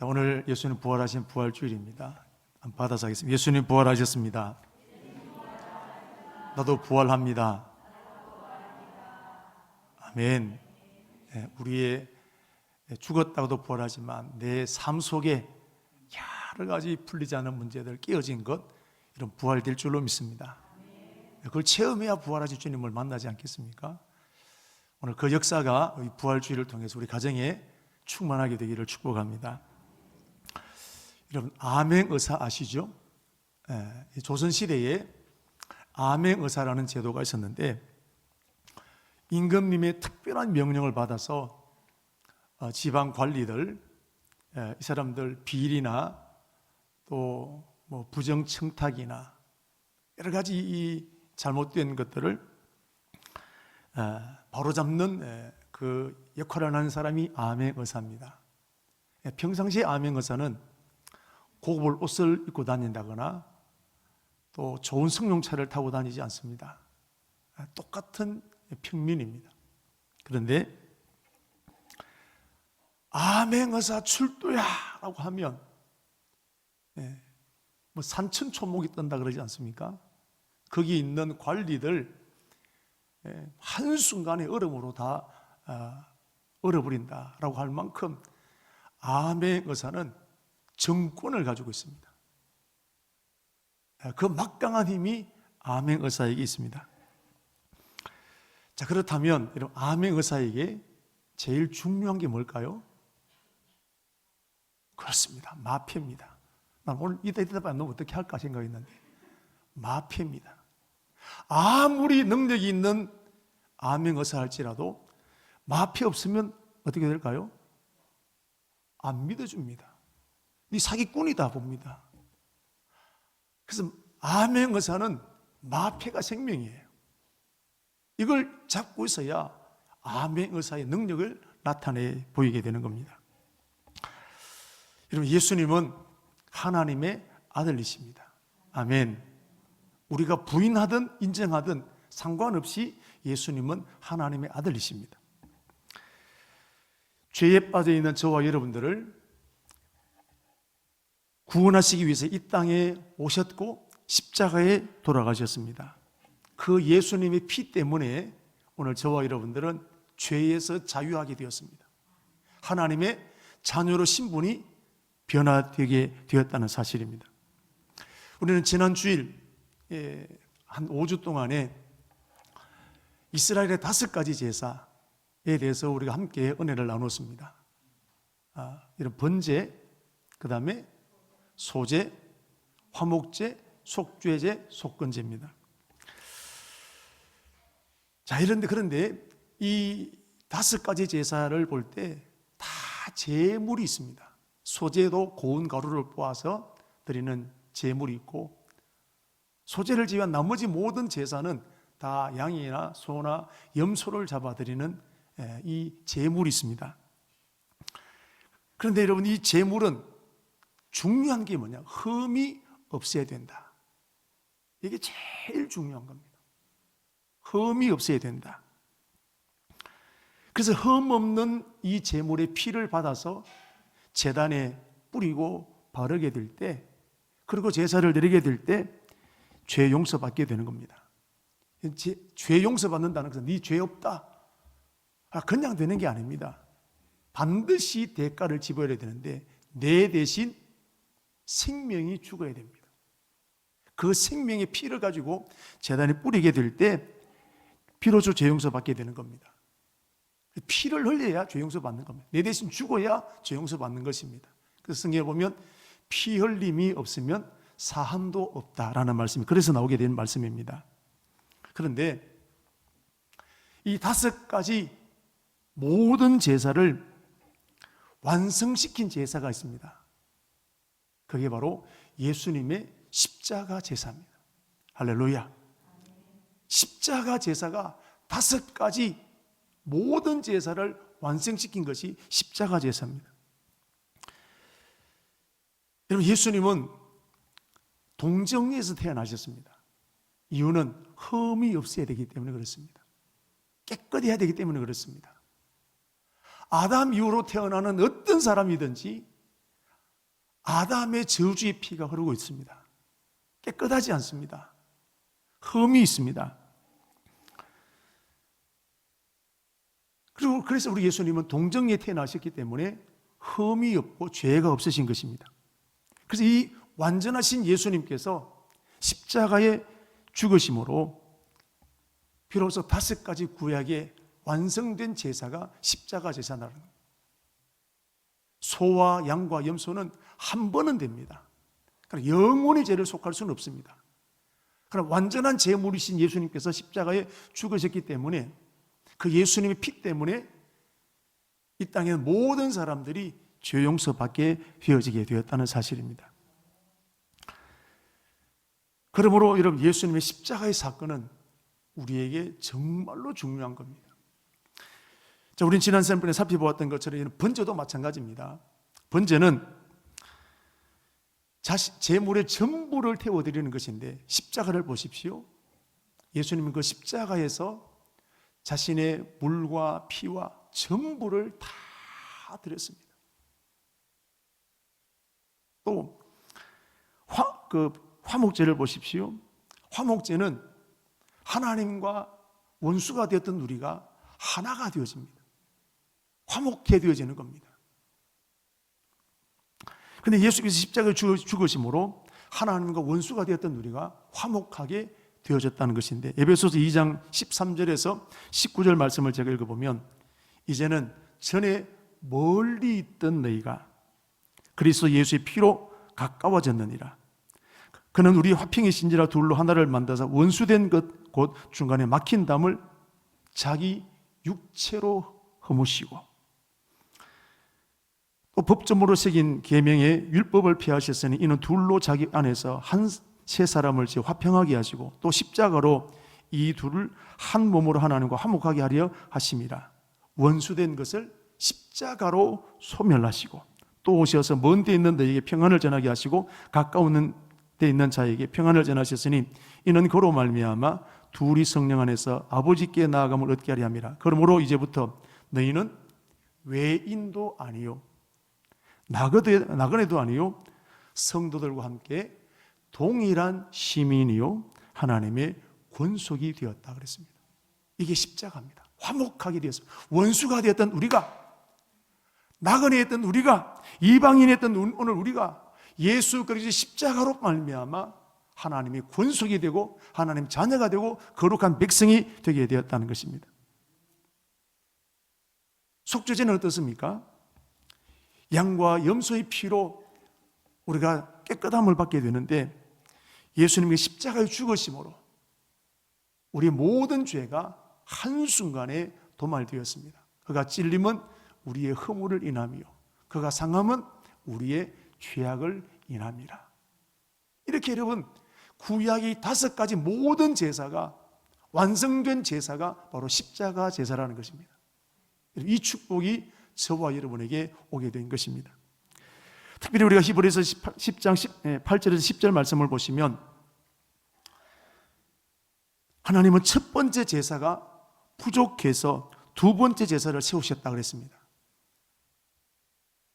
자, 오늘 예수님 부활하신 부활주일입니다. 한번 받아서 하겠습니다. 예수님 부활하셨습니다. 나도 부활합니다. 아멘. 우리의 죽었다고도 부활하지만 내 삶 속에 여러 가지 풀리지 않은 문제들 깨어진 것, 이런 부활될 줄로 믿습니다. 그걸 체험해야 부활하신 주님을 만나지 않겠습니까? 오늘 그 역사가 부활주의를 통해서 우리 가정에 충만하게 되기를 축복합니다. 여러분, 암행의사 아시죠? 조선시대에 암행의사라는 제도가 있었는데, 임금님의 특별한 명령을 받아서 지방 관리들, 이 사람들 비리나 또 뭐 부정청탁이나 여러 가지 이 잘못된 것들을 바로잡는 그 역할을 하는 사람이 암행의사입니다. 평상시에 암행의사는 고급을 옷을 입고 다닌다거나 또 좋은 승용차를 타고 다니지 않습니다. 똑같은 평민입니다. 그런데 암행의사 출두야 라고 하면 뭐 산천초목이 뜬다 그러지 않습니까? 거기 있는 관리들 한순간에 얼음으로 다 얼어버린다라고 할 만큼 암행의사는 정권을 가지고 있습니다. 그 막강한 힘이 암행의사에게 있습니다. 자, 그렇다면 여러분, 암행의사에게 제일 중요한 게 뭘까요? 그렇습니다. 마패입니다. 난 오늘 이따 너무 어떻게 할까 생각했는데 마패입니다. 아무리 능력이 있는 암행의사 할지라도 마패 없으면 어떻게 될까요? 안 믿어줍니다. 네 사기꾼이다 봅니다. 그래서 암행의사는 마패가 생명이에요. 이걸 잡고 있어야 암행의사의 능력을 나타내 보이게 되는 겁니다. 여러분, 예수님은 하나님의 아들이십니다. 아멘. 우리가 부인하든 인정하든 상관없이 예수님은 하나님의 아들이십니다. 죄에 빠져 있는 저와 여러분들을 구원하시기 위해서 이 땅에 오셨고 십자가에 돌아가셨습니다. 그 예수님의 피 때문에 오늘 저와 여러분들은 죄에서 자유하게 되었습니다. 하나님의 자녀로 신분이 변화되게 되었다는 사실입니다. 우리는 지난 주일 한 5주 동안에 이스라엘의 5가지 제사에 대해서 우리가 함께 은혜를 나눴습니다. 이런 번제, 그 다음에 소제, 화목제, 속죄제, 속건제입니다. 자, 그런데 이 5가지 제사를 볼 때 다 제물이 있습니다. 소제도 고운 가루를 뽀아서 드리는 제물이 있고, 소제를 제외한 나머지 모든 제사는 다 양이나 소나 염소를 잡아 드리는 이 제물이 있습니다. 그런데 여러분, 이 제물은 중요한 게 뭐냐? 흠이 없어야 된다. 이게 제일 중요한 겁니다. 흠이 없어야 된다. 그래서 흠 없는 이 제물의 피를 받아서 제단에 뿌리고 바르게 될 때, 그리고 제사를 드리게 될 때 죄 용서받게 되는 겁니다. 죄 용서받는다는 것은 네 죄 없다, 그냥 되는 게 아닙니다. 반드시 대가를 지불해야 되는데 내 대신 생명이 죽어야 됩니다. 그 생명의 피를 가지고 제단에 뿌리게 될 때 비로소 죄 용서받게 되는 겁니다. 피를 흘려야 죄 용서받는 겁니다. 내 대신 죽어야 죄 용서받는 것입니다. 그래서 성경에 보면 피 흘림이 없으면 사함도 없다라는 말씀이 그래서 나오게 된 말씀입니다. 그런데 이 5가지 모든 제사를 완성시킨 제사가 있습니다. 그게 바로 예수님의 십자가 제사입니다. 할렐루야. 십자가 제사가 5가지 모든 제사를 완성시킨 것이 십자가 제사입니다. 여러분, 예수님은 동정에서 태어나셨습니다. 이유는 흠이 없어야 되기 때문에 그렇습니다. 깨끗해야 되기 때문에 그렇습니다. 아담 이후로 태어나는 어떤 사람이든지 아담의 저주의 피가 흐르고 있습니다. 깨끗하지 않습니다. 흠이 있습니다. 그리고 그래서 우리 예수님은 동정에 태어나셨기 때문에 흠이 없고 죄가 없으신 것입니다. 그래서 이 완전하신 예수님께서 십자가에 죽으심으로 비로소 5가지 구약의 완성된 제사가 십자가 제사라는 거예요. 소와 양과 염소는 한 번은 됩니다. 그러나 영원히 죄를 속할 수는 없습니다. 그러나 완전한 제물이신 예수님께서 십자가에 죽으셨기 때문에 그 예수님의 피 때문에 이 땅의 모든 사람들이 죄 용서받게 되어지게 되었다는 사실입니다. 그러므로 여러분, 예수님의 십자가의 사건은 우리에게 정말로 중요한 겁니다. 자, 우린 지난 시간에 살펴보았던 것처럼 번제도 마찬가지입니다. 번제는 제물의 전부를 태워드리는 것인데, 십자가를 보십시오. 예수님은 그 십자가에서 자신의 물과 피와 전부를 다 드렸습니다. 또 화목제를 보십시오. 화목제는 하나님과 원수가 되었던 우리가 하나가 되어집니다. 화목해 되어지는 겁니다. 그런데 예수께서 십자가에 죽으심으로 하나님과 원수가 되었던 우리가 화목하게 되어졌다는 것인데, 에베소서 2장 13절에서 19절 말씀을 제가 읽어보면, 이제는 전에 멀리 있던 너희가 그리스도 예수의 피로 가까워졌느니라. 그는 우리 화평이신지라 둘로 하나를 만드사 원수된 것 곧 중간에 막힌 담을 자기 육체로 허무시고, 또 법조문으로 새긴 계명의 율법을 폐하셨으니 이는 둘로 자기 안에서 한 세 사람을 화평하게 하시고, 또 십자가로 이 둘을 한 몸으로 하나님과 화목하게 하려 하심이라. 원수된 것을 십자가로 소멸하시고, 또 오셔서 먼 데 있는 너희에게 평안을 전하게 하시고 가까운 데 있는 자에게 평안을 전하셨으니 이는 그로 말미암아 둘이 성령 안에서 아버지께 나아감을 얻게 하려 함이라. 그러므로 이제부터 너희는 외인도 아니요 나그네도 아니요 성도들과 함께 동일한 시민이요 하나님의 권속이 되었다 그랬습니다. 이게 십자가입니다. 화목하게 되었습니다. 원수가 되었던 우리가, 나그네였던 우리가, 이방인이었던 오늘 우리가 예수 그리스도의 십자가로 말미암아 하나님의 권속이 되고 하나님 자녀가 되고 거룩한 백성이 되게 되었다는 것입니다. 속죄제는 어떻습니까? 양과 염소의 피로 우리가 깨끗함을 받게 되는데, 예수님의 십자가의 죽으심으로 우리의 모든 죄가 한순간에 도말되었습니다. 그가 찔림은 우리의 허물을 인하며 그가 상함은 우리의 죄악을 인함이라. 이렇게 여러분, 구약의 5가지 모든 제사가 완성된 제사가 바로 십자가 제사라는 것입니다. 이 축복이 저와 여러분에게 오게 된 것입니다. 특별히 우리가 히브리서 10장 8절에서 10절 말씀을 보시면, 하나님은 첫 번째 제사가 부족해서 두 번째 제사를 세우셨다고 그랬습니다.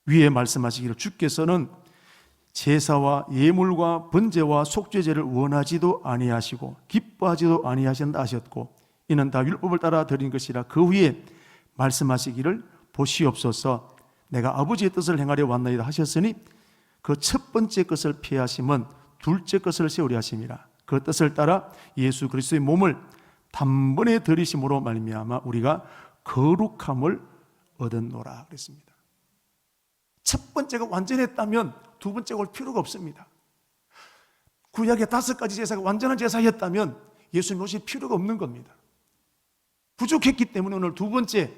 위에 말씀하시기를 주께서는 제사와 예물과 번제와 속죄제를 원하지도 아니하시고 기뻐하지도 아니하신다 하셨고, 이는 다 율법을 따라 드린 것이라. 그 후에 말씀하시기를 보시옵소서 내가 아버지의 뜻을 행하려 왔나이다 하셨으니 그 첫 번째 것을 피하심은 둘째 것을 세우려 하심이라. 그 뜻을 따라 예수 그리스도의 몸을 단번에 들이심으로 말미암아 우리가 거룩함을 얻었노라 그랬습니다. 첫 번째가 완전했다면 두 번째가 올 필요가 없습니다. 구약의 5가지 제사가 완전한 제사였다면 예수님 오실 필요가 없는 겁니다. 부족했기 때문에 오늘 두 번째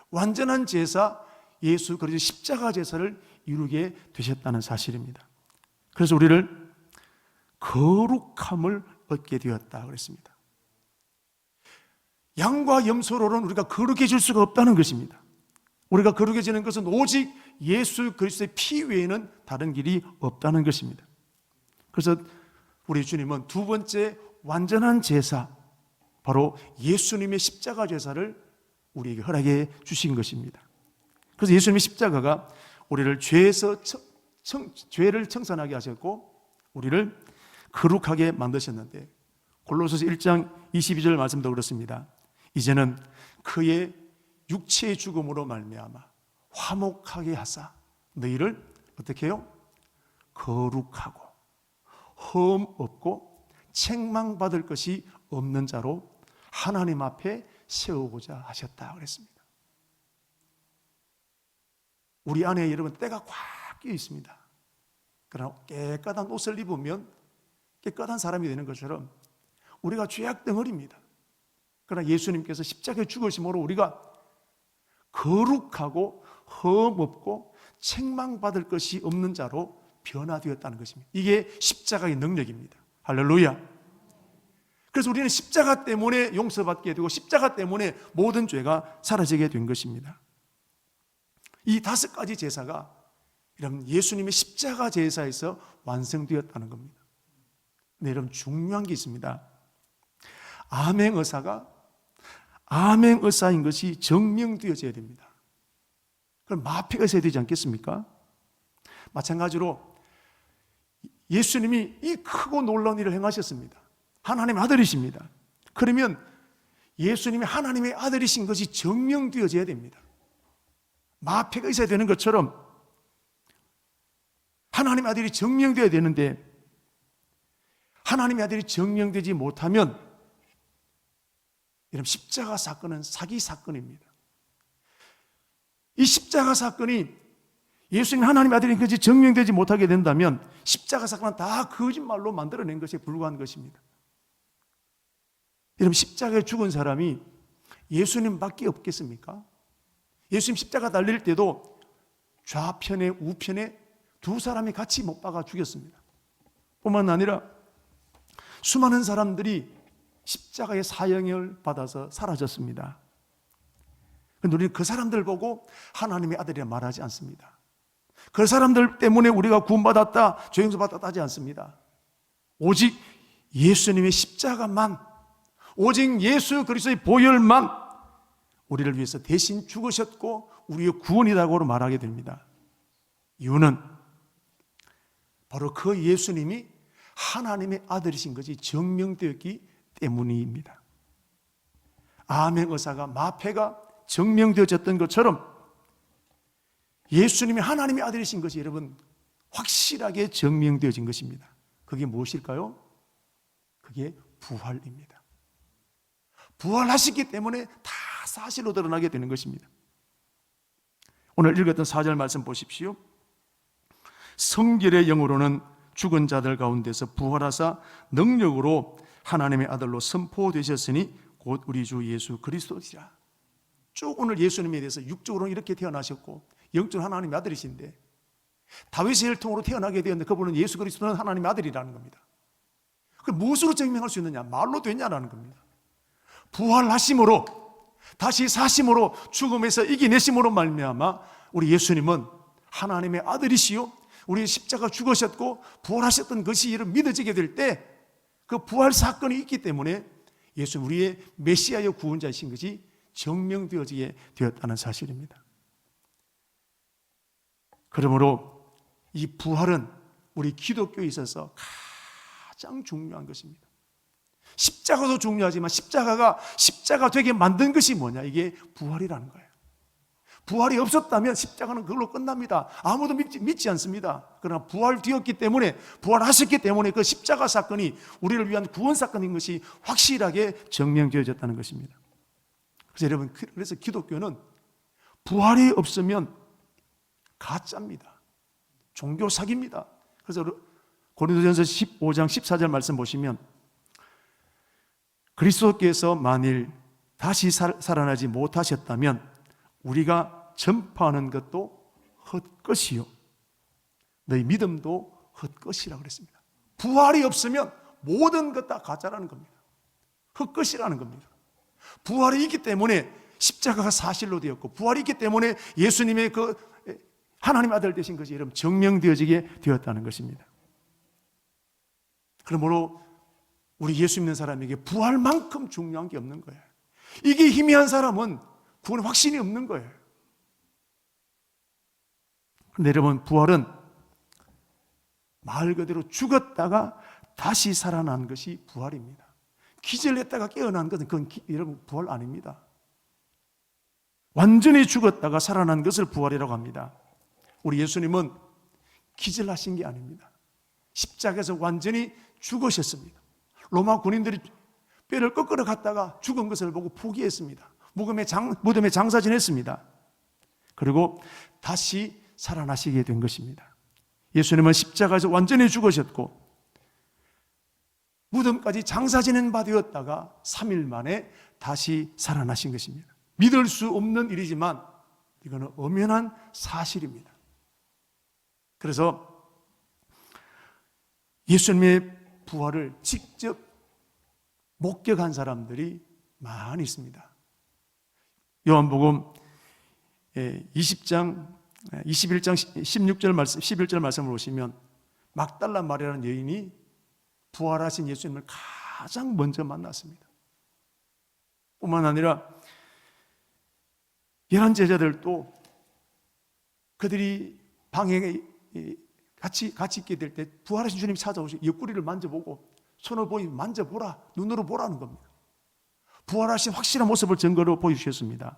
완전한 제사, 예수 그리스도 십자가 제사를 이루게 되셨다는 사실입니다. 그래서 우리를 거룩함을 얻게 되었다 그랬습니다. 양과 염소로는 우리가 거룩해질 수가 없다는 것입니다. 우리가 거룩해지는 것은 오직 예수 그리스도의 피 외에는 다른 길이 없다는 것입니다. 그래서 우리 주님은 두 번째 완전한 제사, 바로 예수님의 십자가 제사를 우리에게 허락해 주신 것입니다. 그래서 예수님의 십자가가 우리를 죄에서 죄를 청산하게 하셨고 우리를 거룩하게 만드셨는데, 골로새서 1장 22절 말씀도 그렇습니다. 이제는 그의 육체의 죽음으로 말미암아 화목하게 하사 너희를 어떻게 해요? 거룩하고 흠 없고 책망받을 것이 없는 자로 하나님 앞에 세우고자 하셨다 그랬습니다. 우리 안에 여러분 때가 꽉 끼어 있습니다. 그러나 깨끗한 옷을 입으면 깨끗한 사람이 되는 것처럼 우리가 죄악 덩어리입니다. 그러나 예수님께서 십자가에 죽으심으로 우리가 거룩하고 흠없고 책망받을 것이 없는 자로 변화되었다는 것입니다. 이게 십자가의 능력입니다. 할렐루야. 그래서 우리는 십자가 때문에 용서받게 되고 십자가 때문에 모든 죄가 사라지게 된 것입니다. 이 5가지 제사가 여러분 예수님의 십자가 제사에서 완성되었다는 겁니다. 근데 여러분 중요한 게 있습니다. 암행의사가 암행의사인 것이 증명되어져야 됩니다. 그럼 마패가 있어야 되지 않겠습니까? 마찬가지로 예수님이 이 크고 놀라운 일을 행하셨습니다. 하나님의 아들이십니다. 그러면 예수님이 하나님의 아들이신 것이 증명되어져야 됩니다. 마패가 있어야 되는 것처럼 하나님의 아들이 증명되어야 되는데, 하나님의 아들이 증명되지 못하면 여러분 십자가 사건은 사기 사건입니다. 이 십자가 사건이 예수님 하나님의 아들인 것이 증명되지 못하게 된다면 십자가 사건은 다 거짓말로 만들어낸 것에 불과한 것입니다. 여러분 십자가에 죽은 사람이 예수님밖에 없겠습니까? 예수님 십자가 달릴 때도 좌편에 우편에 2사람이 같이 못 박아 죽였습니다. 뿐만 아니라 수많은 사람들이 십자가의 사형을 받아서 사라졌습니다. 그런데 우리는 그 사람들 보고 하나님의 아들이라 말하지 않습니다. 그 사람들 때문에 우리가 구원받았다, 죄 용서받았다 하지 않습니다. 오직 예수님의 십자가만, 오직 예수 그리스도의 보혈만 우리를 위해서 대신 죽으셨고 우리의 구원이라고 말하게 됩니다. 이유는 바로 그 예수님이 하나님의 아들이신 것이 증명되었기 때문입니다. 암행의사가 마패가 증명되어졌던 것처럼 예수님이 하나님의 아들이신 것이 여러분 확실하게 증명되어진 것입니다. 그게 무엇일까요? 그게 부활입니다. 부활하셨기 때문에 다 사실로 드러나게 되는 것입니다. 오늘 읽었던 4절 말씀 보십시오. 성결의 영으로는 죽은 자들 가운데서 부활하사 능력으로 하나님의 아들로 선포되셨으니 곧 우리 주 예수 그리스도시라. 쭉 오늘 예수님에 대해서 육적으로는 이렇게 태어나셨고 영적으로 하나님의 아들이신데, 다윗의 혈통으로 태어나게 되었는데 그분은 예수 그리스도는 하나님의 아들이라는 겁니다. 그걸 무엇으로 증명할 수 있느냐? 말로 되냐라는 겁니다. 부활하심으로, 다시 사심으로, 죽음에서 이기내심으로 말미암아 우리 예수님은 하나님의 아들이시요 우리 십자가 죽으셨고 부활하셨던 것이 이런 믿어지게 될 때 그 부활 사건이 있기 때문에 예수는 우리의 메시아의 구원자이신 것이 증명되어지게 되었다는 사실입니다. 그러므로 이 부활은 우리 기독교에 있어서 가장 중요한 것입니다. 십자가도 중요하지만 십자가 되게 만든 것이 뭐냐? 이게 부활이라는 거예요. 부활이 없었다면 십자가는 그걸로 끝납니다. 아무도 믿지 않습니다. 그러나 부활되었기 때문에, 부활하셨기 때문에 그 십자가 사건이 우리를 위한 구원 사건인 것이 확실하게 증명되어졌다는 것입니다. 그래서 여러분, 그래서 기독교는 부활이 없으면 가짜입니다. 종교 사기입니다. 그래서 고린도전서 15장 14절 말씀 보시면, 그리스도께서 만일 다시 살아나지 못하셨다면 우리가 전파하는 것도 헛것이요 너희 믿음도 헛것이라고 그랬습니다. 부활이 없으면 모든 것 다 가짜라는 겁니다. 헛것이라는 겁니다. 부활이 있기 때문에 십자가가 사실로 되었고, 부활이 있기 때문에 예수님의 그 하나님 아들 되신 것이 여러분 증명되어지게 되었다는 것입니다. 그러므로 우리 예수 믿는 사람에게 부활만큼 중요한 게 없는 거예요. 이게 희미한 사람은 구원의 확신이 없는 거예요. 그런데 여러분, 부활은 말 그대로 죽었다가 다시 살아난 것이 부활입니다. 기절했다가 깨어난 것은 그건 여러분 부활 아닙니다. 완전히 죽었다가 살아난 것을 부활이라고 합니다. 우리 예수님은 기절하신 게 아닙니다. 십자가에서 완전히 죽으셨습니다. 로마 군인들이 뼈를 꺾으러 갔다가 죽은 것을 보고 포기했습니다. 무덤에 장사 지냈습니다. 그리고 다시 살아나시게 된 것입니다. 예수님은 십자가에서 완전히 죽으셨고 무덤까지 장사 지낸 바 되었다가 3일 만에 다시 살아나신 것입니다. 믿을 수 없는 일이지만 이거는 엄연한 사실입니다. 그래서 예수님의 부활을 직접 목격한 사람들이 많이 있습니다. 요한복음 20장 21장 16절 말씀 11절 말씀을 보시면 막달라 마리아라는 여인이 부활하신 예수님을 가장 먼저 만났습니다. 뿐만 아니라 11 제자들도 그들이 방에 같이 있게 될 때 부활하신 주님이 찾아오시고 옆구리를 만져보고 손을 보이면 만져보라, 눈으로 보라는 겁니다. 부활하신 확실한 모습을 증거로 보여주셨습니다.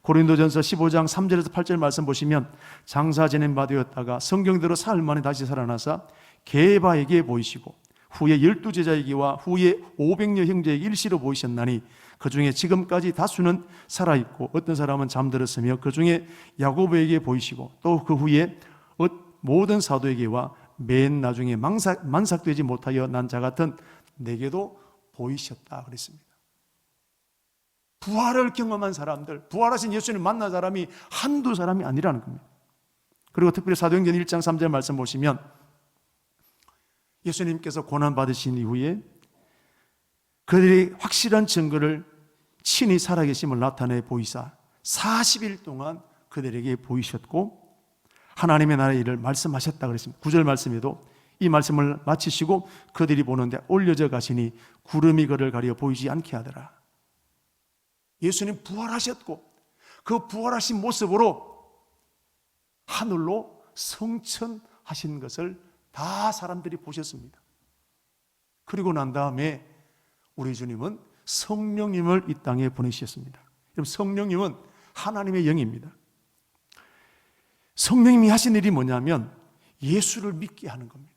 고린도전서 15장 3절에서 8절 말씀 보시면 장사 지낸 바 되었다가 성경대로 사흘 만에 다시 살아나사 게바에게 보이시고 후에 12제자에게와 후에 500여 형제에게 일시로 보이셨나니 그 중에 지금까지 다수는 살아있고 어떤 사람은 잠들었으며 그 중에 야고보에게 보이시고 또 그 후에 모든 사도에게와 맨 나중에 만삭되지 못하여 난 자 같은 내게도 보이셨다 그랬습니다. 부활을 경험한 사람들, 부활하신 예수님 만난 사람이 한두 사람이 아니라는 겁니다. 그리고 특별히 사도행전 1장 3절 말씀 보시면 예수님께서 고난받으신 이후에 그들이 확실한 증거를 친히 살아계심을 나타내 보이사 40일 동안 그들에게 보이셨고 하나님의 나라의 일을 말씀하셨다 그랬습니다. 9절 말씀에도 이 말씀을 마치시고 그들이 보는데 올려져 가시니 구름이 그를 가려 보이지 않게 하더라. 예수님 부활하셨고 그 부활하신 모습으로 하늘로 성천하신 것을 다 사람들이 보셨습니다. 그리고 난 다음에 우리 주님은 성령님을 이 땅에 보내주셨습니다. 여러분, 성령님은 하나님의 영입니다. 성령님이 하신 일이 뭐냐면 예수를 믿게 하는 겁니다.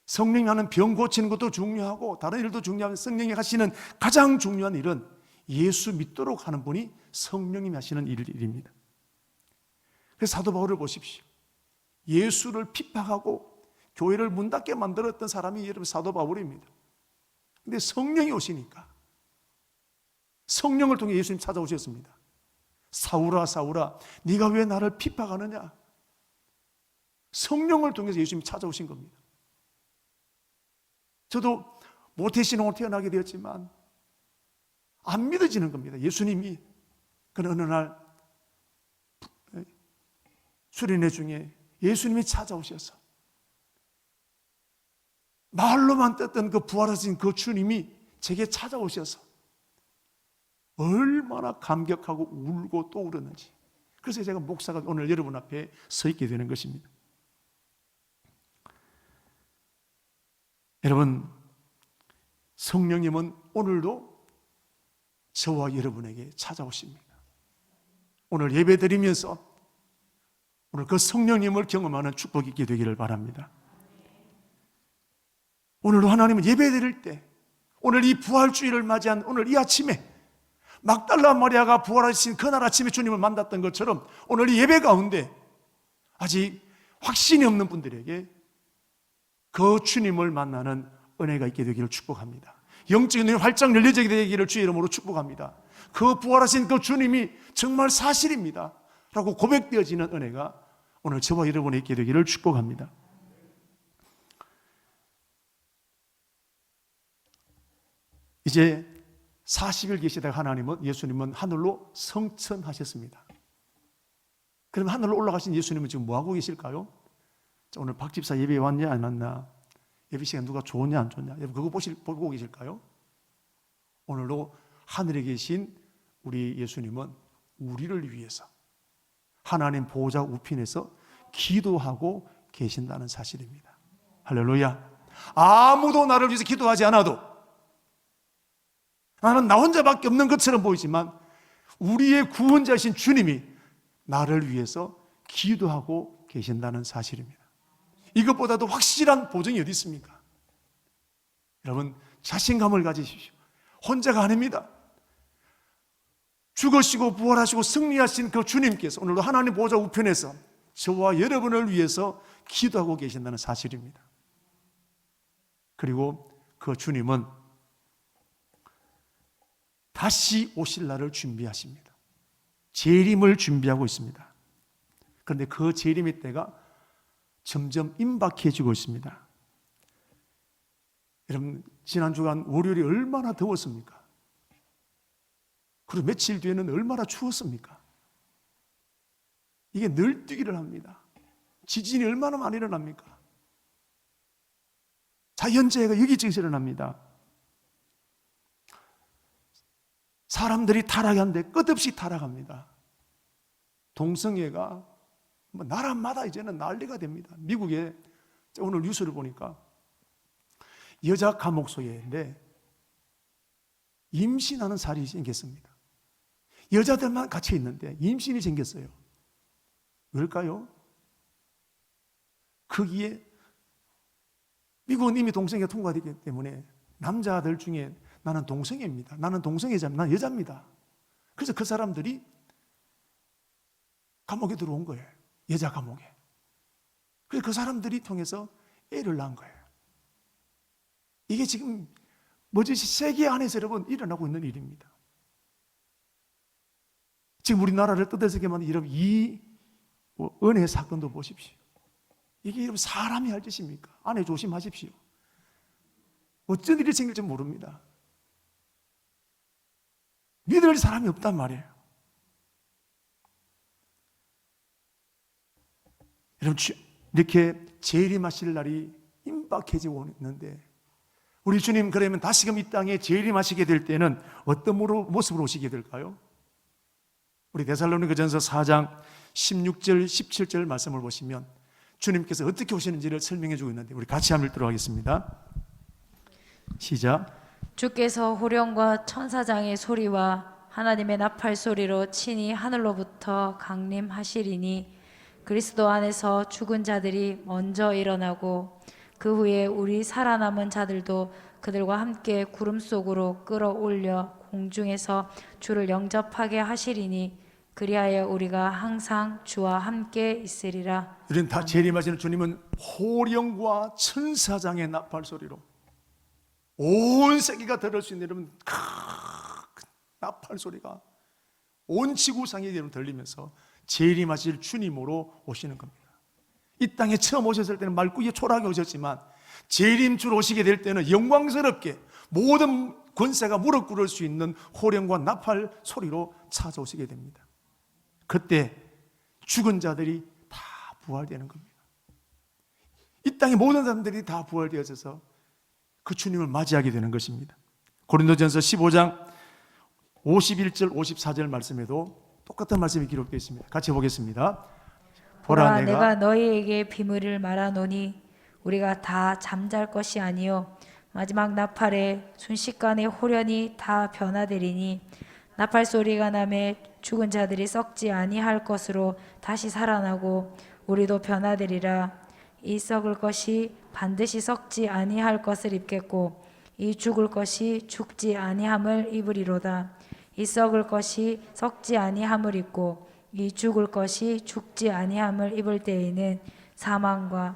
성령이 하는 병 고치는 것도 중요하고 다른 일도 중요하면 성령이 하시는 가장 중요한 일은 예수 믿도록 하는 분이 성령님이 하시는 일입니다. 그래서 사도 바울을 보십시오. 예수를 핍박하고 교회를 문 닫게 만들었던 사람이 여러분 사도 바울입니다. 근데 성령이 오시니까 성령을 통해 예수님 찾아오셨습니다. 사울아 사울아 네가 왜 나를 핍박하느냐. 성령을 통해서 예수님이 찾아오신 겁니다. 저도 모태신앙으로 태어나게 되었지만 안 믿어지는 겁니다. 예수님이 어느 날 수련회 중에 예수님이 찾아오셔서 말로만 듣던 그 부활하신 그 주님이 제게 찾아오셔서 얼마나 감격하고 울고 또 울었는지. 그래서 제가 목사가 오늘 여러분 앞에 서 있게 되는 것입니다. 여러분, 성령님은 오늘도 저와 여러분에게 찾아오십니다. 오늘 예배 드리면서 오늘 그 성령님을 경험하는 축복이 있게 되기를 바랍니다. 오늘도 하나님은 예배 드릴 때 오늘 이 부활주일을 맞이한 오늘 이 아침에 막달라 마리아가 부활하신 그날 아침에 주님을 만났던 것처럼 오늘 이 예배 가운데 아직 확신이 없는 분들에게 그 주님을 만나는 은혜가 있게 되기를 축복합니다. 영적인 눈이 활짝 열려지게 되기를 주의 이름으로 축복합니다. 그 부활하신 그 주님이 정말 사실입니다 라고 고백되어지는 은혜가 오늘 저와 여러분에 있게 되기를 축복합니다. 이제 40일 계시다가 예수님은 하늘로 성천하셨습니다. 그럼 하늘로 올라가신 예수님은 지금 뭐하고 계실까요? 오늘 박 집사 예배에 왔냐 안 왔냐, 예배 시간 누가 좋냐 안 좋냐, 여러분 그거 보고 계실까요? 오늘도 하늘에 계신 우리 예수님은 우리를 위해서 하나님 보호자 우편에서 기도하고 계신다는 사실입니다. 할렐루야. 아무도 나를 위해서 기도하지 않아도 나는 나 혼자밖에 없는 것처럼 보이지만 우리의 구원자이신 주님이 나를 위해서 기도하고 계신다는 사실입니다. 이것보다도 확실한 보증이 어디 있습니까? 여러분, 자신감을 가지십시오. 혼자가 아닙니다. 죽으시고 부활하시고 승리하신 그 주님께서 오늘도 하나님 보좌 우편에서 저와 여러분을 위해서 기도하고 계신다는 사실입니다. 그리고 그 주님은 다시 오실 날을 준비하십니다. 재림을 준비하고 있습니다. 그런데 그 재림의 때가 점점 임박해지고 있습니다. 여러분, 지난 주간 월요일이 얼마나 더웠습니까? 그리고 며칠 뒤에는 얼마나 추웠습니까? 이게 늘뛰기를 합니다. 지진이 얼마나 많이 일어납니까? 자연재해가 여기저기서 일어납니다. 사람들이 타락하는데 끝없이 타락합니다. 동성애가 나라마다 이제는 난리가 됩니다. 미국에 오늘 뉴스를 보니까 여자 감옥 소개인데 임신하는 살이 생겼습니다. 여자들만 갇혀 있는데 임신이 생겼어요. 왜일까요? 거기에 미국은 이미 동성애가 통과되기 때문에 남자들 중에 나는 동성애입니다. 나는 동성애자입니다. 나는 여자입니다. 그래서 그 사람들이 감옥에 들어온 거예요. 여자 감옥에. 그래서 그 사람들이 통해서 애를 낳은 거예요. 이게 지금 머지시 세계 안에서 여러분 일어나고 있는 일입니다. 지금 우리나라를 떠들썩게 만든 여러분 이 은혜 사건도 보십시오. 이게 여러분 사람이 할 짓입니까? 안에 조심하십시오. 어쩐 일이 생길지 모릅니다. 믿을 사람이 없단 말이에요. 여러분, 이렇게 재림하실 날이 임박해지고 있는데 우리 주님 그러면 다시금 이 땅에 재림하시게 될 때는 어떤 모습으로 오시게 될까요? 우리 데살로니가전서 4장 16절 17절 말씀을 보시면 주님께서 어떻게 오시는지를 설명해 주고 있는데 우리 같이 한번 읽도록 하겠습니다. 시작. 주께서 호령과 천사장의 소리와 하나님의 나팔 소리로 친히 하늘로부터 강림하시리니 그리스도 안에서 죽은 자들이 먼저 일어나고 그 후에 우리 살아남은 자들도 그들과 함께 구름 속으로 끌어올려 공중에서 주를 영접하게 하시리니 그리하여 우리가 항상 주와 함께 있으리라. 이런 다 재림하시는 주님은 호령과 천사장의 나팔 소리로 온 세계가 들을 수 있는 여러분 큰 나팔 소리가 온 지구상에 들리면서 재림하실 주님으로 오시는 겁니다. 이 땅에 처음 오셨을 때는 말꾸기에 초라하게 오셨지만 재림주로 오시게 될 때는 영광스럽게 모든 권세가 무릎 꿇을 수 있는 호령과 나팔 소리로 찾아오시게 됩니다. 그때 죽은 자들이 다 부활되는 겁니다. 이 땅의 모든 사람들이 다 부활되어져서 그 주님을 맞이하게 되는 것입니다. 고린도전서 15장 51절 54절 말씀에도 똑같은 말씀이 기록되어 있습니다. 같이 보겠습니다. 보라 내가 너희에게 비밀을 말하노니 우리가 다 잠잘 것이 아니요 마지막 나팔에 순식간에 호련히 다 변화되리니 나팔 소리가 나매 죽은 자들이 썩지 아니할 것으로 다시 살아나고 우리도 변화되리라. 이 썩을 것이 반드시 썩지 아니할 것을 입겠고 이 죽을 것이 죽지 아니함을 입으리로다. 이 썩을 것이 썩지 아니함을 입고 이 죽을 것이 죽지 아니함을 입을 때에는 사망과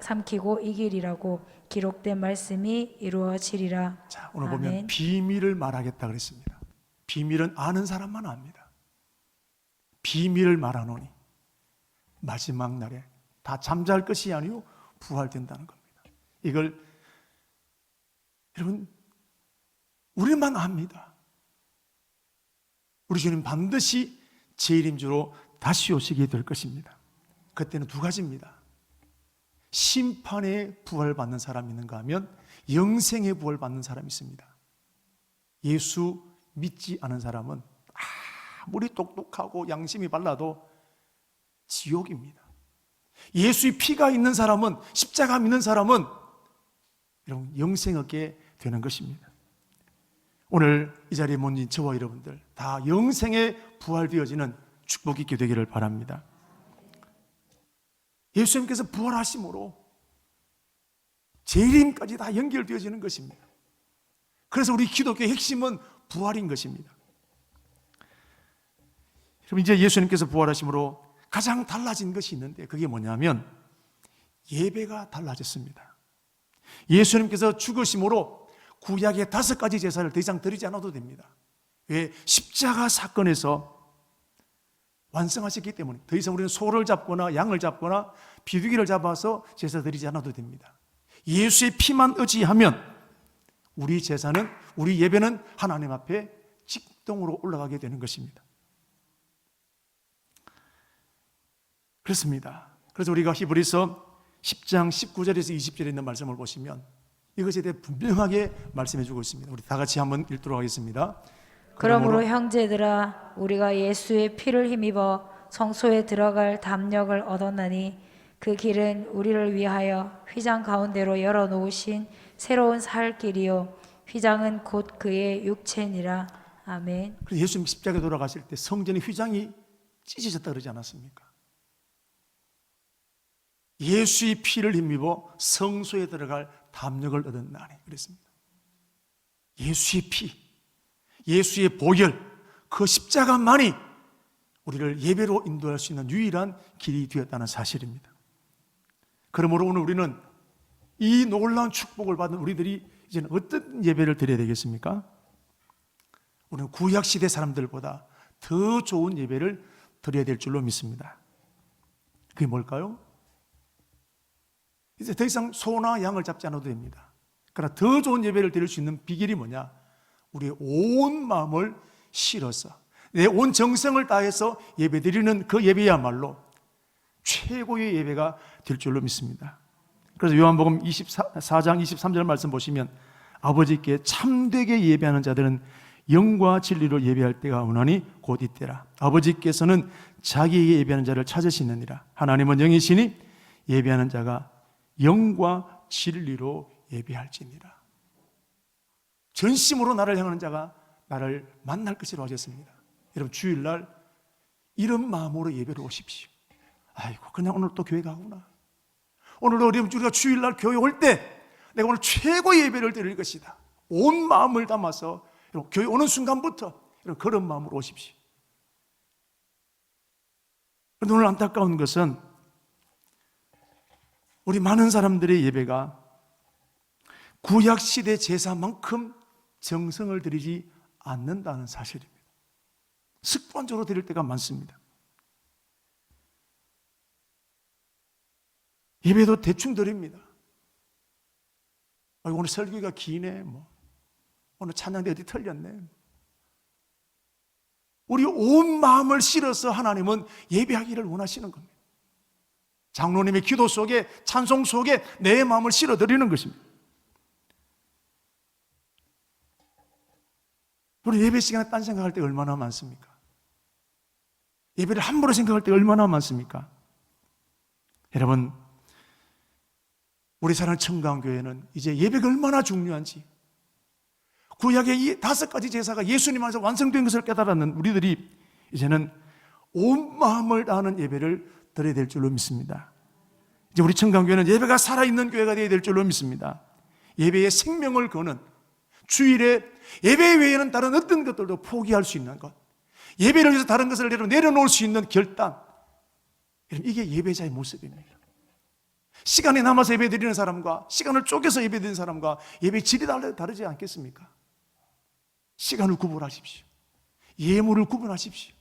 삼키고 이기리라고 기록된 말씀이 이루어지리라. 자, 오늘 아멘. 보면 비밀을 말하겠다 그랬습니다. 비밀은 아는 사람만 압니다. 비밀을 말하노니 마지막 날에 다 잠잘 것이 아니요 부활된다는 겁니다. 이걸 여러분 우리만 압니다. 우리 주님 반드시 재림주로 다시 오시게 될 것입니다. 그때는 두 가지입니다. 심판의 부활받는 사람이 있는가 하면 영생의 부활받는 사람이 있습니다. 예수 믿지 않은 사람은 아무리 똑똑하고 양심이 발라도 지옥입니다. 예수의 피가 있는 사람은, 십자가 믿는 사람은 이런 영생 얻게 되는 것입니다. 오늘 이 자리에 모인 저와 여러분들 다 영생에 부활되어지는 축복이 있게 되기를 바랍니다. 예수님께서 부활하심으로 재림까지 다 연결되어지는 것입니다. 그래서 우리 기독교의 핵심은 부활인 것입니다. 그럼 이제 예수님께서 부활하심으로 가장 달라진 것이 있는데 그게 뭐냐면 예배가 달라졌습니다. 예수님께서 죽으심으로 구약의 5가지 제사를 더 이상 드리지 않아도 됩니다. 왜? 십자가 사건에서 완성하셨기 때문에 더 이상 우리는 소를 잡거나 양을 잡거나 비둘기를 잡아서 제사 드리지 않아도 됩니다. 예수의 피만 의지하면 우리 제사는, 우리 예배는 하나님 앞에 직동으로 올라가게 되는 것입니다. 그렇습니다. 그래서 우리가 히브리서 10장 19절에서 20절에 있는 말씀을 보시면 이것에 대해 분명하게 말씀해 주고 있습니다. 우리 다 같이 한번 읽도록 하겠습니다. 그러므로 형제들아 우리가 예수의 피를 힘입어 성소에 들어갈 담력을 얻었나니 그 길은 우리를 위하여 휘장 가운데로 열어놓으신 새로운 살 길이요 휘장은 곧 그의 육체니라. 아멘. 그래서 예수님 십자가에 돌아가실 때 성전의 휘장이 찢어졌다 그러지 않았습니까? 예수의 피를 힘입어 성소에 들어갈 담력을 얻었나니 그랬습니다. 예수의 피, 예수의 보혈, 그 십자가만이 우리를 예배로 인도할 수 있는 유일한 길이 되었다는 사실입니다. 그러므로 오늘 우리는 이 놀라운 축복을 받은 우리들이 이제는 어떤 예배를 드려야 되겠습니까? 우리는 구약시대 사람들보다 더 좋은 예배를 드려야 될 줄로 믿습니다. 그게 뭘까요? 이제 더 이상 소나 양을 잡지 않아도 됩니다. 그러나 더 좋은 예배를 드릴 수 있는 비결이 뭐냐? 우리의 온 마음을 실어서 내 온 정성을 다해서 예배 드리는 그 예배야말로 최고의 예배가 될 줄로 믿습니다. 그래서 요한복음 24장 23절 말씀 보시면 아버지께 참되게 예배하는 자들은 영과 진리로 예배할 때가 오나니 곧 이때라. 아버지께서는 자기에게 예배하는 자를 찾으시느니라. 하나님은 영이시니 예배하는 자가 영과 진리로 예배할지니라. 전심으로 나를 향하는 자가 나를 만날 것이라고 하셨습니다. 여러분 주일날 이런 마음으로 예배를 오십시오. 아이고 그냥 오늘 또 교회 가구나. 오늘도 우리가 주일날 교회 올 때 내가 오늘 최고의 예배를 드릴 것이다. 온 마음을 담아서 교회 오는 순간부터 그런 마음으로 오십시오. 그런데 오늘 안타까운 것은 우리 많은 사람들의 예배가 구약시대 제사만큼 정성을 들이지 않는다는 사실입니다. 습관적으로 드릴 때가 많습니다. 예배도 대충 드립니다. 오늘 설교가 기네, 오늘 찬양대 어디 틀렸네. 우리 온 마음을 실어서 하나님은 예배하기를 원하시는 겁니다. 장로님의 기도 속에, 찬송 속에 내 마음을 실어드리는 것입니다. 우리 예배 시간에 딴 생각할 때 얼마나 많습니까? 예배를 함부로 생각할 때 얼마나 많습니까? 여러분, 우리 사는 청강교회는 이제 예배가 얼마나 중요한지, 구약의 이 5가지 제사가 예수님 안에서 완성된 것을 깨달았는 우리들이 이제는 온 마음을 다하는 예배를 드려야 될 줄로 믿습니다. 이제 우리 청강교회는 예배가 살아있는 교회가 되어야 될 줄로 믿습니다. 예배에 생명을 거는, 주일에 예배 외에는 다른 어떤 것들도 포기할 수 있는 것, 예배를 위해서 다른 것을 내려놓을 수 있는 결단, 이게 예배자의 모습입니다. 시간이 남아서 예배 드리는 사람과 시간을 쪼개서 예배 드리는 사람과 예배의 질이 다르지 않겠습니까? 시간을 구분하십시오. 예물을 구분하십시오.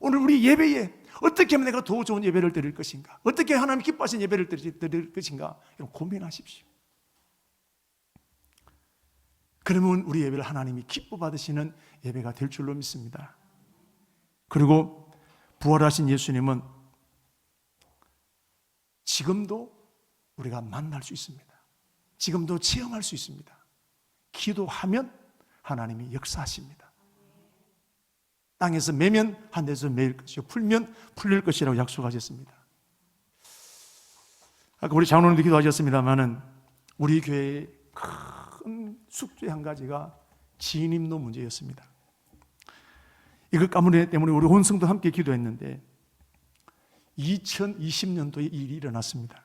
오늘 우리 예배에 어떻게 하면 내가 더 좋은 예배를 드릴 것인가, 어떻게 하나님 기뻐하시는 예배를 드릴 것인가, 고민하십시오. 그러면 우리 예배를 하나님이 기뻐 받으시는 예배가 될 줄로 믿습니다. 그리고 부활하신 예수님은 지금도 우리가 만날 수 있습니다. 지금도 체험할 수 있습니다. 기도하면 하나님이 역사하십니다. 땅에서 매면 하늘에서 매일 것이요 풀면 풀릴 것이라고 약속하셨습니다. 아까 우리 장로님도 기도하셨습니다만은 우리 교회의 큰 숙제 한 가지가 진입로 문제였습니다. 이것 때문에 우리 온 성도 함께 기도했는데 2020년도에 일이 일어났습니다.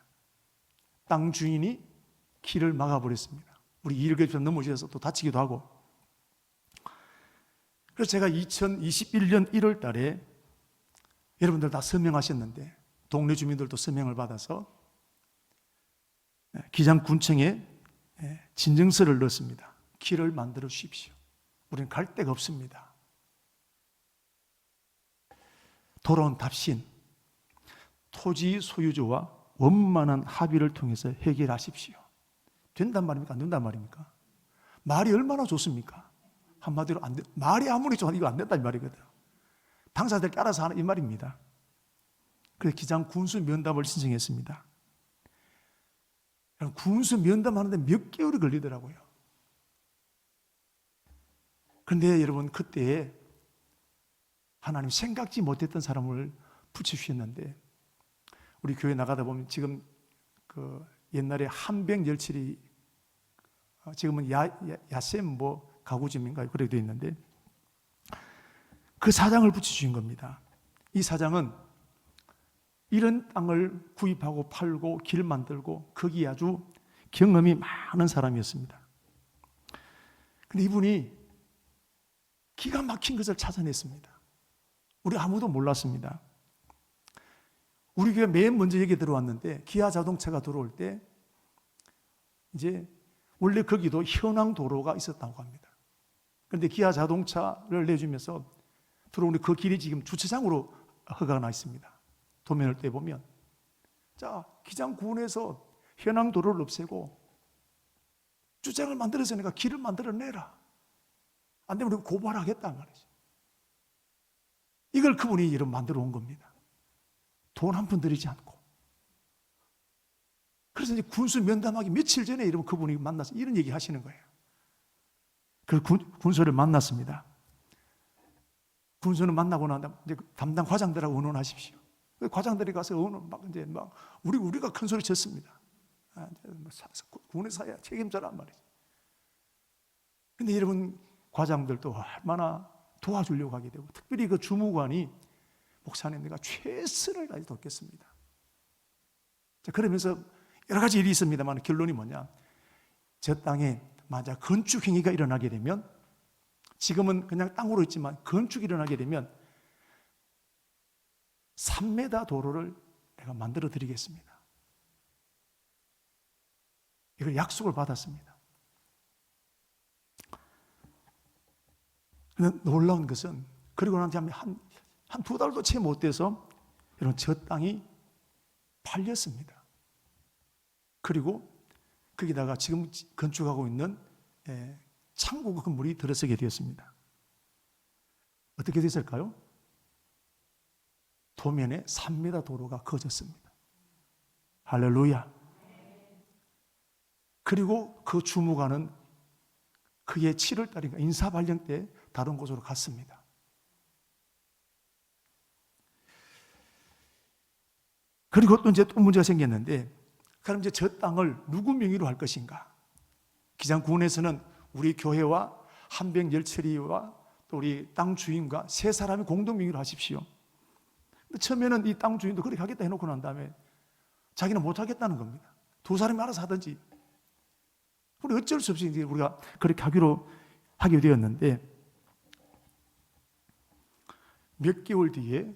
땅 주인이 길을 막아버렸습니다. 우리 일교에서 넘어지셔서 또 다치기도 하고. 그래서 제가 2021년 1월 달에 여러분들 다 서명하셨는데 동네 주민들도 서명을 받아서 기장군청에 진정서를 넣었습니다. 길을 만들어 주십시오. 우리는 갈 데가 없습니다. 돌아온 답신, 토지 소유주와 원만한 합의를 통해서 해결하십시오. 된단 말입니까? 안 된단 말입니까? 말이 얼마나 좋습니까? 한마디로 안 돼. 말이 아무리 좋아도 이거 안 된다는 말이거든. 당사자들이 알아서 하는 이 말입니다. 그래서 기장 군수 면담을 신청했습니다. 군수 면담하는데 몇 개월이 걸리더라고요. 그런데 여러분 그때에 하나님 생각지 못했던 사람을 붙여주셨는데 우리 교회 나가다 보면 지금 그 옛날에 한백열칠이 지금은 야셈 뭐 가구점인가요? 그렇게 되어 있는데 그 사장을 붙여주신 겁니다. 이 사장은 이런 땅을 구입하고 팔고 길 만들고 거기에 아주 경험이 많은 사람이었습니다. 근데 이분이 기가 막힌 것을 찾아냈습니다. 우리 아무도 몰랐습니다. 우리 교회 맨 먼저 여기 들어왔는데 기아 자동차가 들어올 때 이제 원래 거기도 현황 도로가 있었다고 합니다. 그런데 기아 자동차를 내주면서 들어오는 그 길이 지금 주차장으로 허가가 나 있습니다. 도면을 떼보면 자 기장군에서 현황 도로를 없애고 주차장을 만들어서 내가 길을 만들어내라. 안 되면 우리가 고발하겠다는 말이죠. 이걸 그분이 이런 만들어 온 겁니다. 돈 한 푼 들이지 않고. 그래서 이제 군수 면담하기 며칠 전에 이러면 그분이 만나서 이런 얘기 하시는 거예요. 그 군수를 만났습니다. 군수는 만나고 난 다음에 이제 담당 과장들하고 의논하십시오. 과장들이 가서 의논 막 우리가 큰 소리 쳤습니다. 군의 사야 책임져란 말이죠. 근데 여러분 과장들도 얼마나 도와주려고 하게 되고 특별히 그 주무관이 목사님 내가 최선을 다해 돕겠습니다. 자, 그러면서 여러 가지 일이 있습니다만 결론이 뭐냐? 저 땅에 만약 건축 행위가 일어나게 되면 지금은 그냥 땅으로 있지만 건축이 일어나게 되면 3m 도로를 내가 만들어 드리겠습니다. 이걸 약속을 받았습니다. 그런데 놀라운 것은 그리고 난 다음에 한 두 달도 채 못 돼서 여러분 저 땅이 팔렸습니다. 그리고 거기다가 지금 건축하고 있는 창고 건물이 들어서게 되었습니다. 어떻게 됐을까요? 도면에 3m 도로가 커졌습니다. 할렐루야. 그리고 그 주무관은 그해 7월 달인가 인사 발령 때 다른 곳으로 갔습니다. 그리고 또 이제 또 문제가 생겼는데 그럼 이제 저 땅을 누구 명의로 할 것인가? 기장군에서는 우리 교회와 한백열처리와 또 우리 땅 주인과 세 사람이 공동 명의로 하십시오. 근데 처음에는 이 땅 주인도 그렇게 하겠다 해놓고 난 다음에 자기는 못 하겠다는 겁니다. 두 사람이 알아서 하든지. 우리 어쩔 수 없이 이제 우리가 그렇게 하게 되었는데 몇 개월 뒤에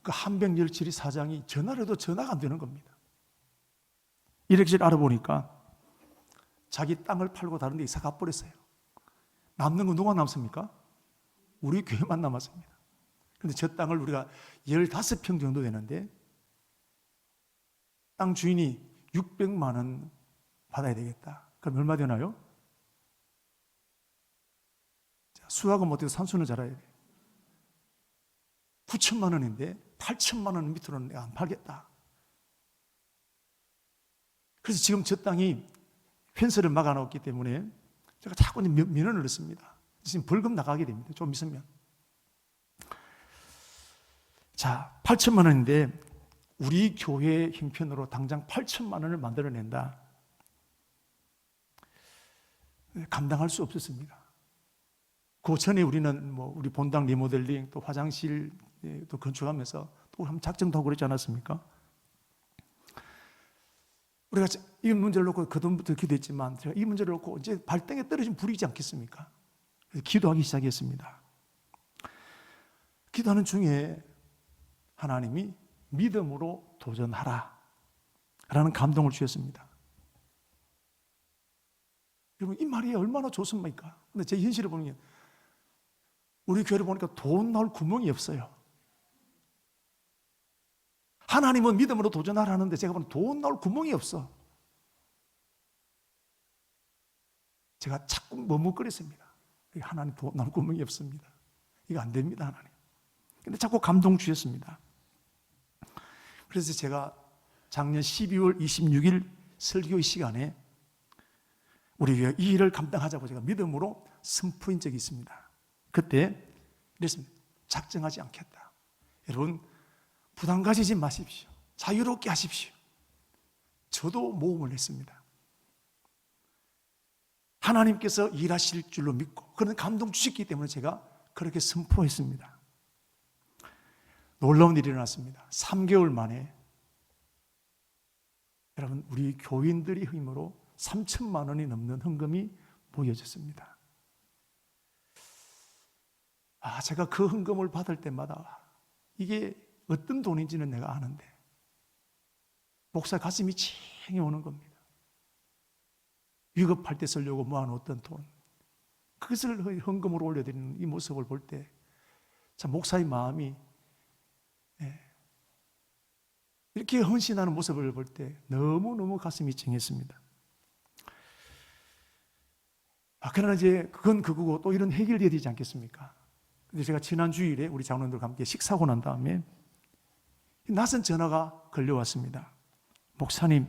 그 한백열처리 사장이 전화를 해도 전화가 안 되는 겁니다. 이렇게 알아보니까 자기 땅을 팔고 다른 데 이사 가버렸어요. 남는 건 누가 남습니까? 우리 교회만 남았습니다. 그런데 저 땅을 우리가 15평 정도 되는데 땅 주인이 600만 원 받아야 되겠다. 그럼 얼마 되나요? 수학은 못해도 산수는 잘 알아야 돼요. 9천만 원인데 8천만 원 밑으로는 내가 안 팔겠다. 그래서 지금 저 땅이 펜스를 막아놓았기 때문에 제가 자꾸 민원을 넣습니다. 지금 벌금 나가게 됩니다. 좀 있으면. 자, 8천만 원인데 우리 교회 형편으로 당장 8천만 원을 만들어낸다. 감당할 수 없었습니다. 그 전에 우리는 우리 본당 리모델링, 또 화장실 또 건축하면서 또 한번 작정도 하고 그러지 않았습니까? 우리가 이 문제를 놓고 그동부터 기도했지만, 제가 이 문제를 놓고 이제 발등에 떨어진 불이지 않겠습니까? 그래서 기도하기 시작했습니다. 기도하는 중에 하나님이 믿음으로 도전하라 라는 감동을 주셨습니다. 여러분, 이 말이 얼마나 좋습니까? 근데 제 현실을 보면 우리 교회를 보니까 돈 나올 구멍이 없어요. 하나님은 믿음으로 도전하라는데 제가 보면 돈 나올 구멍이 없어. 제가 자꾸 머뭇거렸습니다. 하나님 돈 나올 구멍이 없습니다. 이거 안 됩니다, 하나님. 근데 자꾸 감동 주셨습니다. 그래서 제가 작년 12월 26일 설교 시간에 우리 교회 이 일을 감당하자고 제가 믿음으로 선포한 적이 있습니다. 그때 이랬습니다. 작정하지 않겠다. 여러분, 부담 가지지 마십시오. 자유롭게 하십시오. 저도 모험을 했습니다. 하나님께서 일하실 줄로 믿고 그런 감동 주셨기 때문에 제가 그렇게 선포했습니다. 놀라운 일이 일어났습니다. 3개월 만에 여러분, 우리 교인들의 힘으로 3천만 원이 넘는 헌금이 모여졌습니다. 제가 그 헌금을 받을 때마다 이게 어떤 돈인지는 내가 아는데 목사 가슴이 칭이 오는 겁니다. 위급할 때 쓰려고 모아놓았던 돈, 그것을 헌금으로 올려드리는 이 모습을 볼 때 참 목사의 마음이 이렇게 헌신하는 모습을 볼 때 너무너무 가슴이 찡했습니다. 그러나 이제 그건 그거고 또 이런 해결돼야 되지 않겠습니까? 근데 제가 지난 주일에 우리 장로님들과 함께 식사하고 난 다음에 낯선 전화가 걸려왔습니다. 목사님,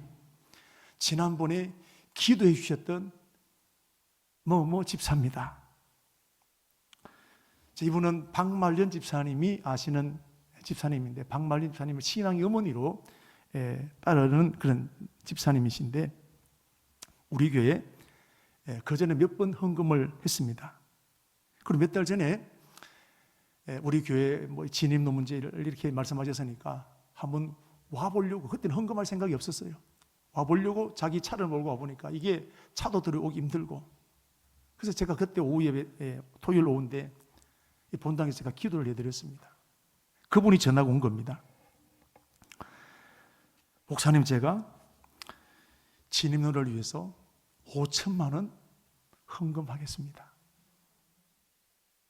지난번에 기도해 주셨던 뭐뭐 집사입니다. 이분은 박말년 집사님이 아시는 집사님인데, 박말년 집사님을 신앙의 어머니로 따르는 그런 집사님이신데, 우리 교회에 그 전에 몇 번 헌금을 했습니다. 그리고 몇 달 전에 우리 교회 진입로 문제를 이렇게 말씀하셨으니까 한번 와보려고, 그때는 헌금할 생각이 없었어요. 와보려고 자기 차를 몰고 와보니까 이게 차도 들어오기 힘들고, 그래서 제가 그때 오후 예배, 토요일 오후인데 본당에서 제가 기도를 해드렸습니다. 그분이 전화가 온 겁니다. 목사님, 제가 진입로를 위해서 5천만 원 헌금하겠습니다.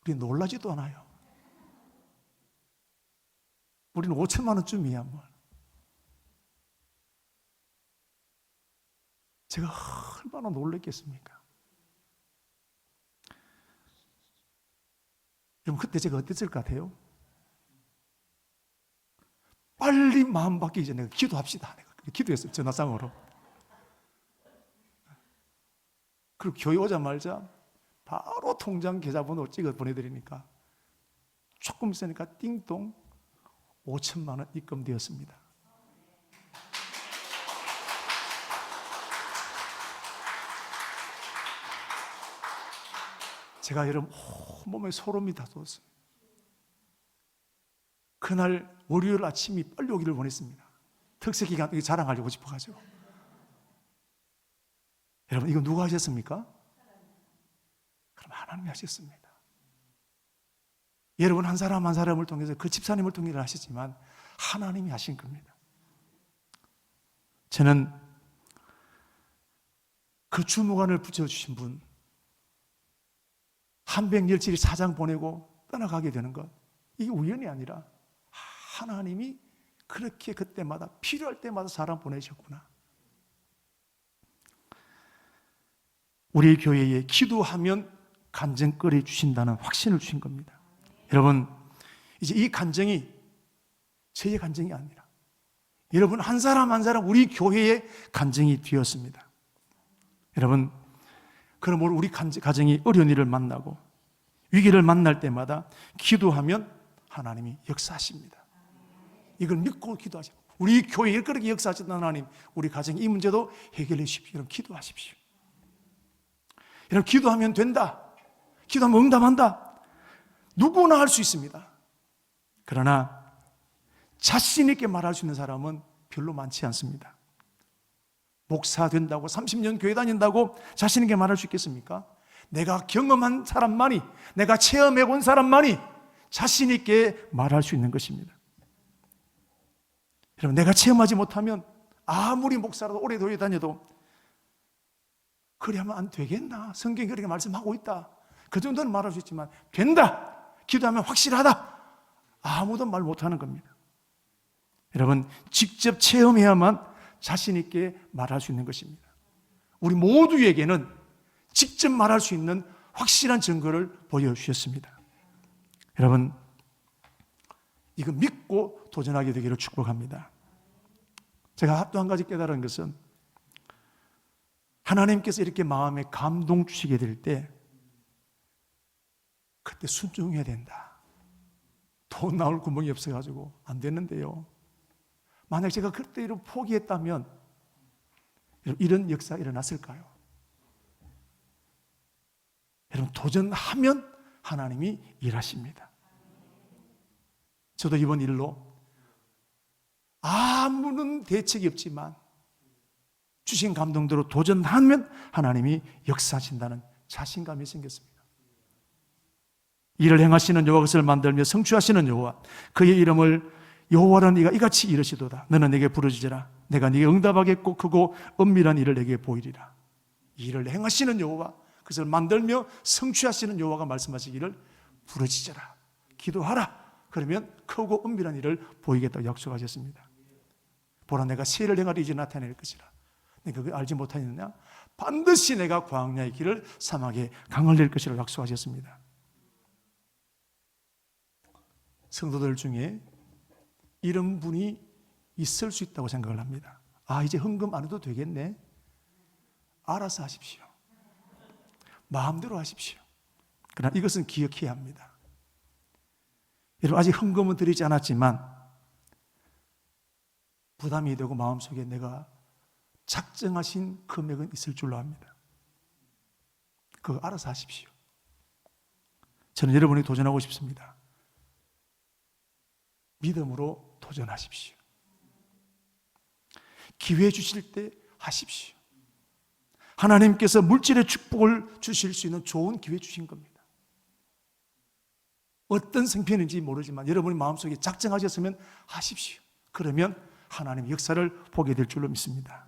우리 놀라지도 않아요. 우리는 5천만 원쯤이야 뭐. 제가 얼마나 놀랐겠습니까? 여러분, 그때 제가 어땠을 것 같아요? 빨리 마음 바뀌기 전에 기도합시다. 내가 기도했어요, 전화상으로. 그리고 교회 오자마자 바로 통장 계좌번호 찍어 보내드리니까 조금 있으니까 띵동 5천만 원 입금되었습니다. 제가 여러분 온몸에 소름이 다 돋았습니다. 그날 월요일 아침이 빨리 오기를 원했습니다. 특세기간 자랑하려고 싶어가지고. 여러분, 이거 누가 하셨습니까? 그럼 하나님이 하셨습니다. 여러분 한 사람 한 사람을 통해서, 그 집사님을 통해서 하셨지만 하나님이 하신 겁니다. 저는 그 주무관을 붙여주신 분, 한백열칠이 사장 보내고 떠나가게 되는 것, 이게 우연이 아니라 하나님이 그렇게 그때마다 필요할 때마다 사람 보내셨구나. 우리 교회에 기도하면 간증거리 주신다는 확신을 주신 겁니다. 여러분, 이제 이 간증이 저의 간증이 아니라 여러분 한 사람 한 사람 우리 교회의 간증이 되었습니다. 여러분, 그럼 우리 가정이 어려운 일을 만나고 위기를 만날 때마다 기도하면 하나님이 역사하십니다. 이걸 믿고 기도하시고 우리 교회에 그렇게 역사하셨던 하나님, 우리 가정의 이 문제도 해결해 주십시오. 여러분 기도하십시오. 여러분 기도하면 된다. 기도하면 응답한다. 누구나 할 수 있습니다. 그러나 자신 있게 말할 수 있는 사람은 별로 많지 않습니다. 목사 된다고 30년 교회 다닌다고 자신 있게 말할 수 있겠습니까? 내가 경험한 사람만이, 내가 체험해 본 사람만이 자신 있게 말할 수 있는 것입니다. 여러분 내가 체험하지 못하면 아무리 목사라도 오래 교회 다녀도 그래 하면 안 되겠나? 성경이 그렇게 말씀하고 있다. 그 정도는 말할 수 있지만 된다. 기도하면 확실하다. 아무도 말 못하는 겁니다. 여러분 직접 체험해야만 자신 있게 말할 수 있는 것입니다. 우리 모두에게는 직접 말할 수 있는 확실한 증거를 보여주셨습니다. 여러분 이거 믿고 도전하게 되기를 축복합니다. 제가 또 한 가지 깨달은 것은 하나님께서 이렇게 마음에 감동 주시게 될 때 그때 순종해야 된다. 돈 나올 구멍이 없어가지고 안 되는데요. 만약 제가 그때로 포기했다면 이런 역사가 일어났을까요? 여러분 도전하면 하나님이 일하십니다. 저도 이번 일로 아무런 대책이 없지만 주신 감동대로 도전하면 하나님이 역사하신다는 자신감이 생겼습니다. 이를 행하시는 여호와, 그것을 만들며 성취하시는 여호와, 그의 이름을 여호와라는 이가 이같이 이르시도다. 너는 내게 부르짖으라. 내가 네게 응답하겠고 크고 은밀한 일을 내게 보이리라. 이를 행하시는 여호와, 그것을 만들며 성취하시는 여호와가 말씀하시기를 부르짖으라, 기도하라. 그러면 크고 은밀한 일을 보이겠다고 약속하셨습니다. 보라, 내가 새 일을 행하리 이제 나타낼 것이라. 내가 그걸 알지 못하느냐? 반드시 내가 광야의 길을 사막에 강을 낼 것이라고 약속하셨습니다. 성도들 중에 이런 분이 있을 수 있다고 생각을 합니다. 아, 이제 헌금 안 해도 되겠네. 알아서 하십시오. 마음대로 하십시오. 그러나 이것은 기억해야 합니다. 여러분 아직 헌금은 드리지 않았지만 부담이 되고 마음속에 내가 작정하신 금액은 있을 줄로 압니다. 그거 알아서 하십시오. 저는 여러분이 도전하고 싶습니다. 믿음으로 도전하십시오. 기회 주실 때 하십시오. 하나님께서 물질의 축복을 주실 수 있는 좋은 기회 주신 겁니다. 어떤 생편인지 모르지만 여러분이 마음속에 작정하셨으면 하십시오. 그러면 하나님의 역사를 보게 될 줄로 믿습니다.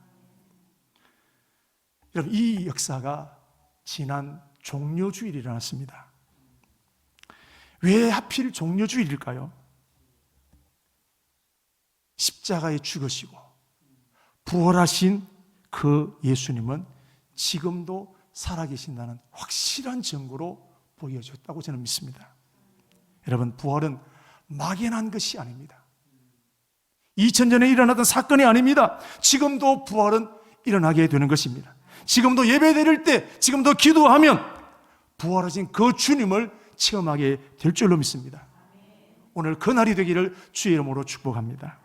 여러분 이 역사가 지난 종려주일이 일어났습니다. 왜 하필 종려주일일까요? 십자가에 죽으시고 부활하신 그 예수님은 지금도 살아계신다는 확실한 증거로 보여줬다고 저는 믿습니다. 여러분 부활은 막연한 것이 아닙니다. 2000년에 일어났던 사건이 아닙니다. 지금도 부활은 일어나게 되는 것입니다. 지금도 예배 드릴 때, 지금도 기도하면 부활하신 그 주님을 체험하게 될 줄로 믿습니다. 오늘 그 날이 되기를 주의 이름으로 축복합니다.